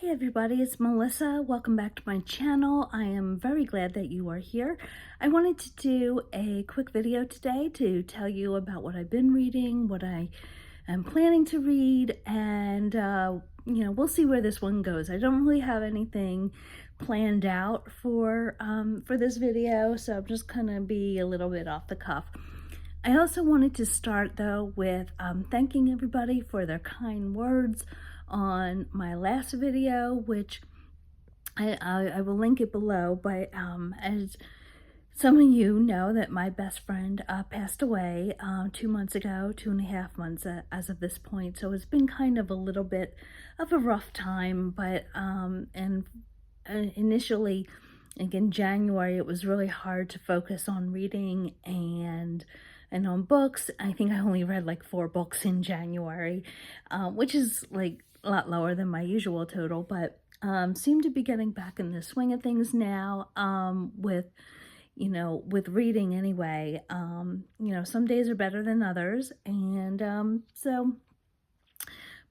Hey everybody, it's Melissa. Welcome back to my channel. I am very glad that you are here. I wanted to do a quick video today to tell you about what I've been reading, what I am planning to read, and we'll see where this one goes. I don't really have anything planned out for this video, so I'm just gonna be a little bit off the cuff. I also wanted to start though with thanking everybody for their kind words on my last video, which I will link it below, but as some of you know, that my best friend passed away 2 months ago, 2.5 months as of this point, so it's been kind of a little bit of a rough time, but initially, like in January, it was really hard to focus on reading and on books. I think I only read like 4 books in January, which is like a lot lower than my usual total, but seem to be getting back in the swing of things now, with reading anyway. Some days are better than others, and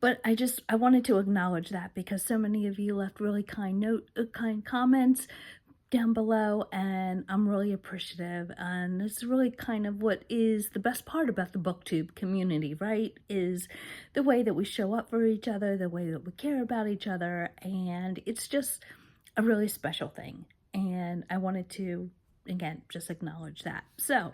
but I wanted to acknowledge that because so many of you left really kind comments down below, and I'm really appreciative. And it's really kind of what is the best part about the booktube community, right? Is the way that we show up for each other, the way that we care about each other, and it's just a really special thing. And I wanted to, again, just acknowledge that. So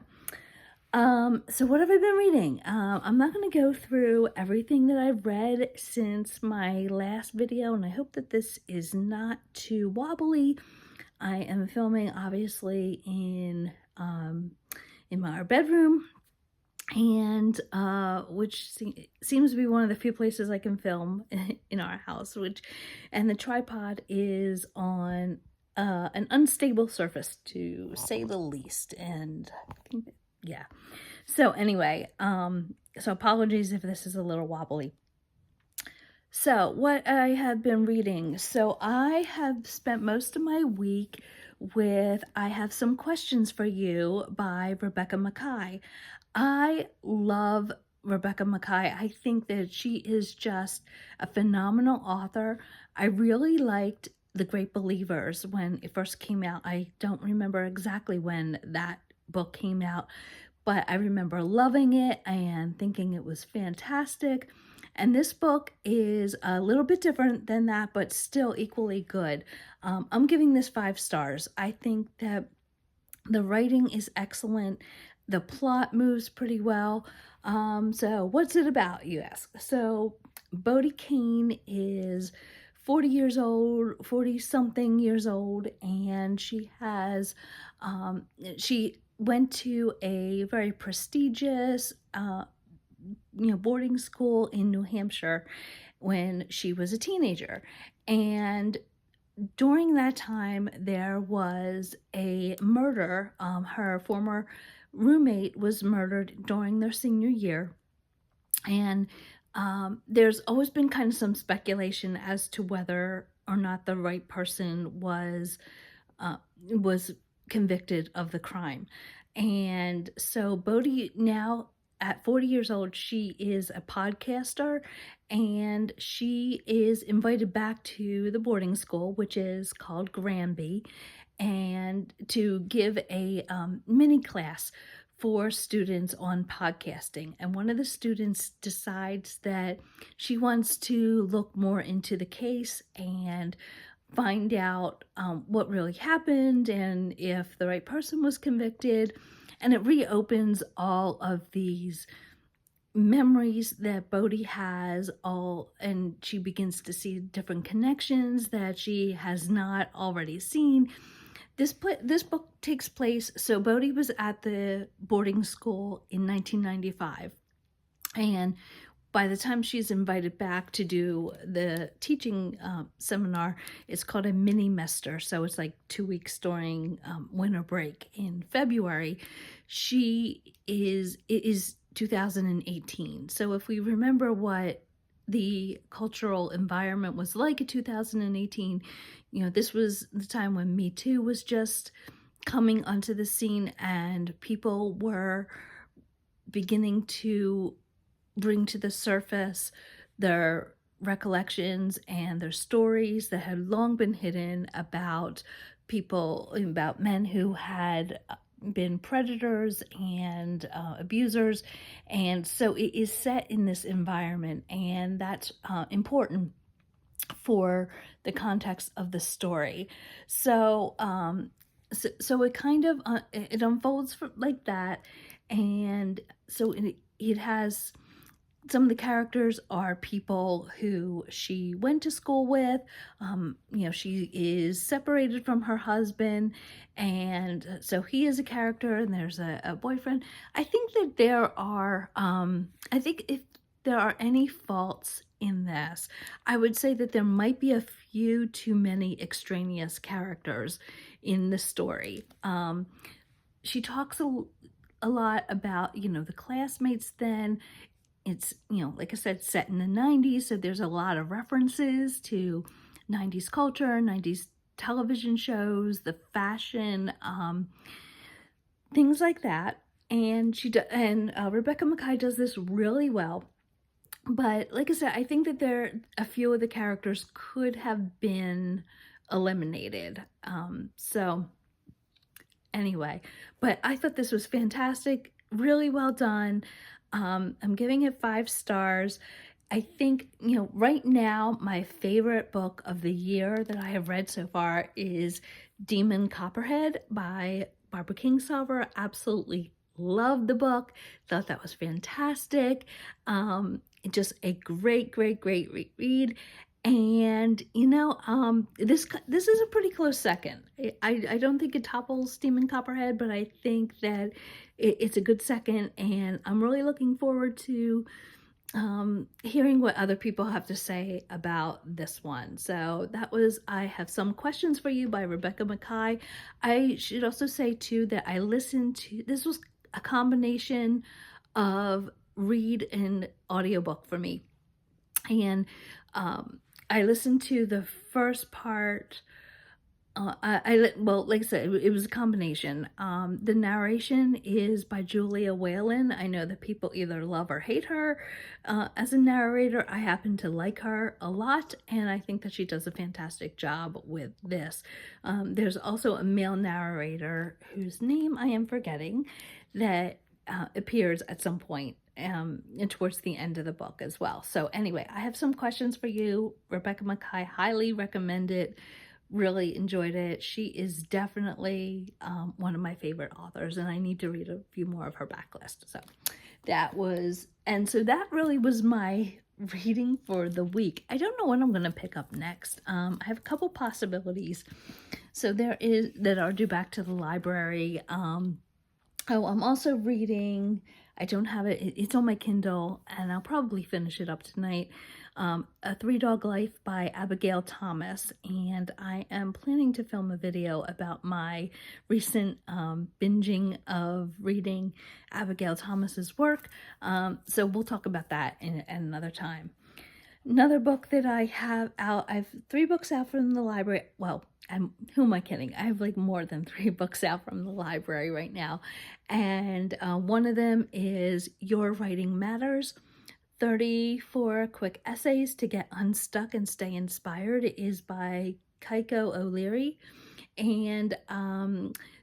what have I been reading? I'm not going to go through everything that I've read since my last video, and I hope that this is not too wobbly. I am filming obviously in our bedroom, and which seems to be one of the few places I can film in our house, and the tripod is on an unstable surface, to say the least. And I think, yeah. So anyway, so apologies if this is a little wobbly. So what I have been reading. So I have spent most of my week with I Have Some Questions for You by Rebecca Makkai. I love Rebecca Makkai. I think that she is just a phenomenal author. I really liked The Great Believers when it first came out. I don't remember exactly when that book came out, but I remember loving it and thinking it was fantastic. And this book is a little bit different than that, but still equally good. I'm giving this 5 stars. I think that the writing is excellent. The plot moves pretty well. So what's it about, you ask? So Bodie Kane is 40 years old, 40-something years old, and she has, she went to a very prestigious boarding school in New Hampshire when she was a teenager. And during that time, there was a murder. Her former roommate was murdered during their senior year. And there's always been kind of some speculation as to whether or not the right person was convicted of the crime. And so Bodie, now at 40 years old, she is a podcaster, and she is invited back to the boarding school, which is called Granby, and to give a mini class for students on podcasting. And one of the students decides that she wants to look more into the case and find out what really happened and if the right person was convicted. And it reopens all of these memories that Bodie has, and she begins to see different connections that she has not already seen. This book takes place, so Bodie was at the boarding school in 1995, and by the time she's invited back to do the teaching seminar, it's called a mini-mester, so it's like 2 weeks during winter break in February. It is 2018. So if we remember what the cultural environment was like in 2018, this was the time when Me Too was just coming onto the scene, and people were beginning to bring to the surface their recollections and their stories that had long been hidden about men who had been predators and abusers. And so it is set in this environment, and that's important for the context of the story. So so it kind of it unfolds like that. And so it has, some of the characters are people who she went to school with. She is separated from her husband, and so he is a character, and there's a boyfriend. I think that I think if there are any faults in this, I would say that there might be a few too many extraneous characters in the story. She talks a lot about, the classmates then. It's, like I said, set in the 90s, so there's a lot of references to 90s culture, 90s television shows, the fashion, things like that. And Rebecca Makkai does this really well. But like I said, I think that a few of the characters could have been eliminated. So anyway, but I thought this was fantastic, really well done. I'm giving it 5 stars. I think, right now, my favorite book of the year that I have read so far is Demon Copperhead by Barbara Kingsolver. Absolutely loved the book. Thought that was fantastic. Just a great read. And this is a pretty close second. I don't think it topples Demon Copperhead, but I think that it's a good second, and I'm really looking forward to hearing what other people have to say about this one. So I Have Some Questions for You by Rebecca Makkai. I should also say too that this was a combination of read and audiobook for me. And I listened to the first part. Like I said, it was a combination. The narration is by Julia Whalen. I know that people either love or hate her as a narrator. I happen to like her a lot, and I think that she does a fantastic job with this. There's also a male narrator whose name I am forgetting that appears at some point and towards the end of the book as well. So anyway, I Have Some Questions for You. Rebecca Makkai, highly recommend it. Really enjoyed it. She is definitely one of my favorite authors, and I need to read a few more of her backlist. So that really was my reading for the week. I don't know what I'm going to pick up next. I have a couple possibilities. So that are due back to the library. I'm also reading, I don't have it, it's on my Kindle, and I'll probably finish it up tonight. A 3-Dog Life by Abigail Thomas, and I am planning to film a video about my recent binging of reading Abigail Thomas's work. So we'll talk about that in another time. Another book that I have out, I have 3 books out from the library. Well, who am I kidding? I have like more than 3 books out from the library right now. And one of them is Your Writing Matters, 34 Quick Essays to Get Unstuck and Stay Inspired. It is by Keiko O'Leary. And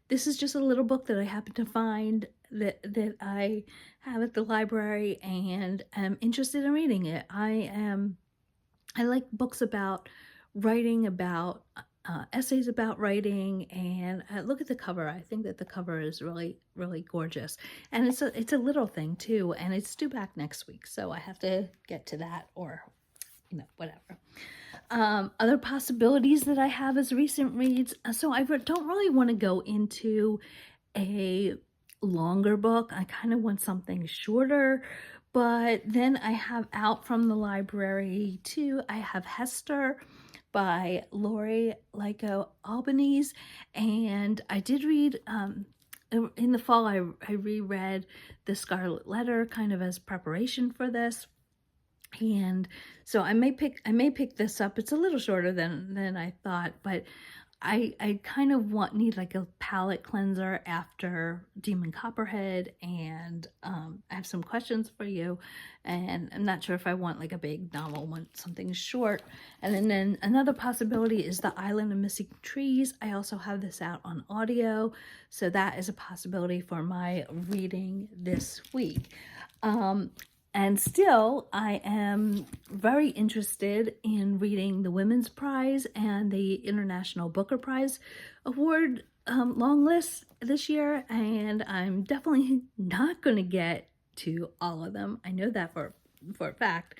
this is just a little book that I happened to find that I have at the library, and am interested in reading it. I like books about writing, about essays about writing, and look at the cover. I think that the cover is really gorgeous, and it's a little thing too, and it's due back next week, so I have to get to that, or whatever. Other possibilities that I have as recent reads. So I don't really want to go into a longer book. I kind of want something shorter. But then I have out from the library too, I have Hester by Laurie, Lico, Albanese. And I did read, in the fall, I reread The Scarlet Letter kind of as preparation for this. And so I may pick this up. It's a little shorter than I thought, but I kind of need like a palate cleanser after Demon Copperhead, and I have some questions for you, and I'm not sure if I want like a big novel, want something short. And then another possibility is The Island of Missing Trees. I also have this out on audio, so that is a possibility for my reading this week. And still, I am very interested in reading the Women's Prize and the International Booker Prize Award long list this year, and I'm definitely not going to get to all of them. I know that for a fact.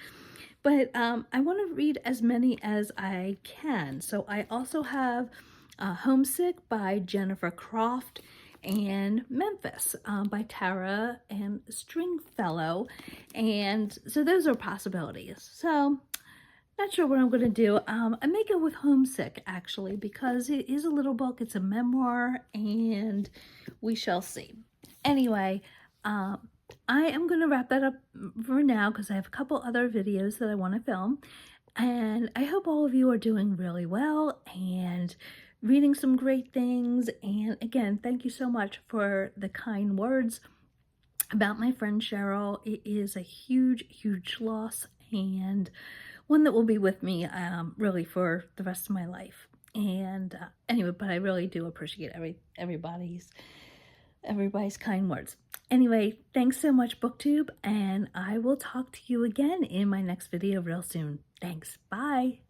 But I want to read as many as I can. So I also have Homesick by Jennifer Croft, and Memphis by Tara and Stringfellow. And so those are possibilities. So not sure what I'm going to do. I may go with Homesick, actually, because it is a little book. It's a memoir, and we shall see. Anyway, I am going to wrap that up for now because I have a couple other videos that I want to film. And I hope all of you are doing really well and reading some great things. And again, thank you so much for the kind words about my friend Cheryl. It is a huge, huge loss, and one that will be with me really for the rest of my life. And anyway, but I really do appreciate everybody's kind words. Anyway, thanks so much, BookTube, and I will talk to you again in my next video real soon. Thanks. Bye.